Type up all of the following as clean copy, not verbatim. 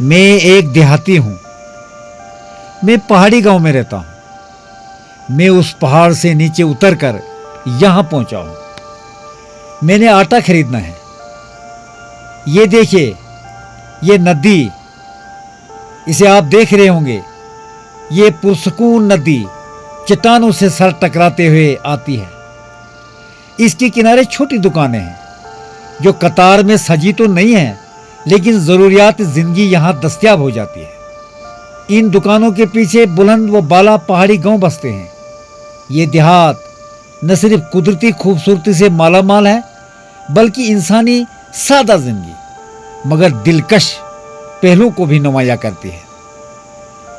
मैं एक देहाती हूँ। मैं पहाड़ी गांव में रहता हूँ। मैं उस पहाड़ से नीचे उतरकर यहाँ पहुँचा हूँ। मैंने आटा खरीदना है। ये देखिए, ये नदी, इसे आप देख रहे होंगे। ये पुरसकून नदी चट्टानों से सर टकराते हुए आती है। इसके किनारे छोटी दुकानें हैं जो कतार में सजी तो नहीं है, लेकिन ज़रूरियात ज़िंदगी यहाँ दस्तयाब हो जाती है। इन दुकानों के पीछे बुलंद व बाला पहाड़ी गांव बसते हैं। ये देहात न सिर्फ कुदरती खूबसूरती से मालामाल है, बल्कि इंसानी सादा जिंदगी मगर दिलकश पहलुओं को भी नुमाया करती है।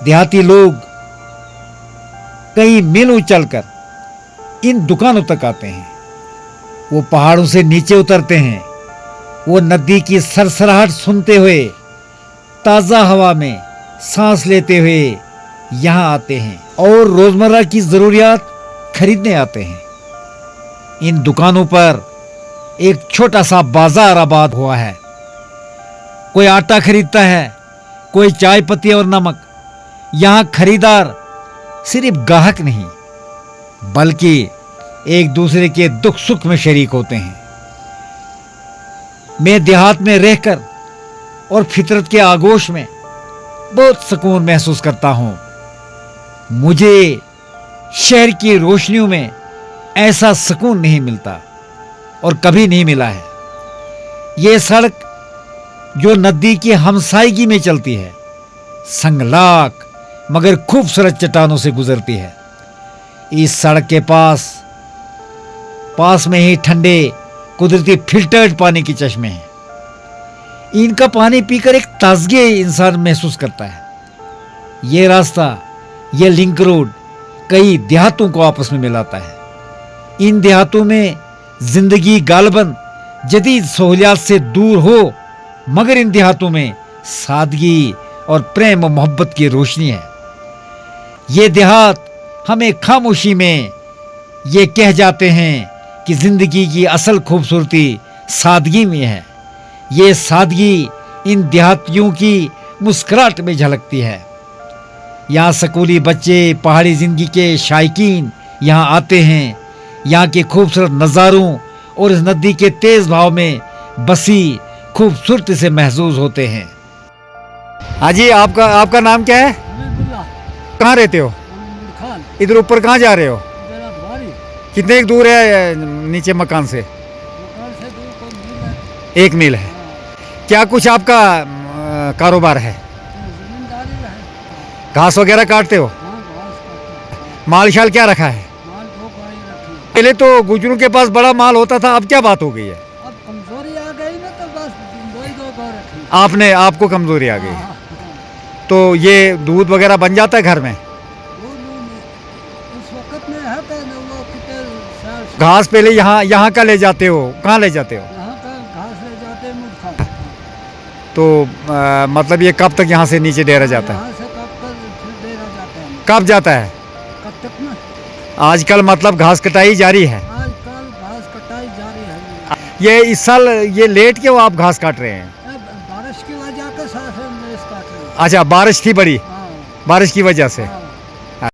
देहाती लोग कई मीलों चलकर इन दुकानों तक आते हैं। वो पहाड़ों से नीचे उतरते हैं। वो नदी की सरसराहट सुनते हुए, ताज़ा हवा में सांस लेते हुए यहाँ आते हैं और रोजमर्रा की जरूरियात खरीदने आते हैं। इन दुकानों पर एक छोटा सा बाजार आबाद हुआ है। कोई आटा खरीदता है, कोई चाय पत्ती और नमक। यहाँ खरीदार सिर्फ ग्राहक नहीं, बल्कि एक दूसरे के दुख सुख में शरीक होते हैं। मैं देहात में रहकर और फितरत के आगोश में बहुत सुकून महसूस करता हूं। मुझे शहर की रोशनियों में ऐसा सुकून नहीं मिलता और कभी नहीं मिला है। यह सड़क जो नदी की हमसायगी में चलती है, संगलाक मगर खूबसूरत चट्टानों से गुजरती है। इस सड़क के पास में ही ठंडे कुदरती फिल्टर्ड पानी के चश्मे हैं। इनका पानी पीकर एक ताजगी इंसान महसूस करता है। ये रास्ता, ये लिंक रोड कई देहातों को आपस में मिलाता है। इन देहातों में जिंदगी गालबन जदीद सहूलियात से दूर हो, मगर इन देहातों में सादगी और प्रेम और मोहब्बत की रोशनी है। ये देहात हमें खामोशी में ये कह जाते हैं कि जिंदगी की असल खूबसूरती सादगी में है। ये सादगी इन देहातियों की मुस्कुराहट में झलकती है। यहाँ स्कूली बच्चे, पहाड़ी जिंदगी के शायकीन यहाँ आते हैं। यहाँ के खूबसूरत नज़ारों और इस नदी के तेज भाव में बसी खूबसूरती से महसूस होते हैं। हाँ जी, आपका नाम क्या है? कहाँ रहते हो? इधर ऊपर कहाँ जा रहे हो? कितने दूर है नीचे मकान से? 1 मील है। क्या कुछ आपका कारोबार है? घास वगैरह काटते हो? माल शाल क्या रखा है? पहले तो गुजरों के पास बड़ा माल होता था, अब क्या बात हो गई है? अब कमजोरी आ गई ना, तो बस दो रखी। आपको कमजोरी आ गई है, तो ये दूध वगैरह बन जाता है घर में? उस वक्त में है तो वो कितने घास पहले यहाँ का ले जाते हो? कहाँ ले जाते हो? यहाँ का घास ले जाते मुर्खा। तो मतलब ये कब तक यहाँ से नीचे डेरा जाता है? यहाँ से कब तक फिर डेरा जाता है? कब जाता है? कब तक ना? आजकल मतलब घास कटाई जारी है? आजकल घास कटाई जारी है। ये इस साल ये लेट क्यों आप घास काट रहे हैं? बारिश की वजह के साथ हम इसका अच्छा, बारिश थी बड़ी, हाँ बारिश की वजह से। हाँ।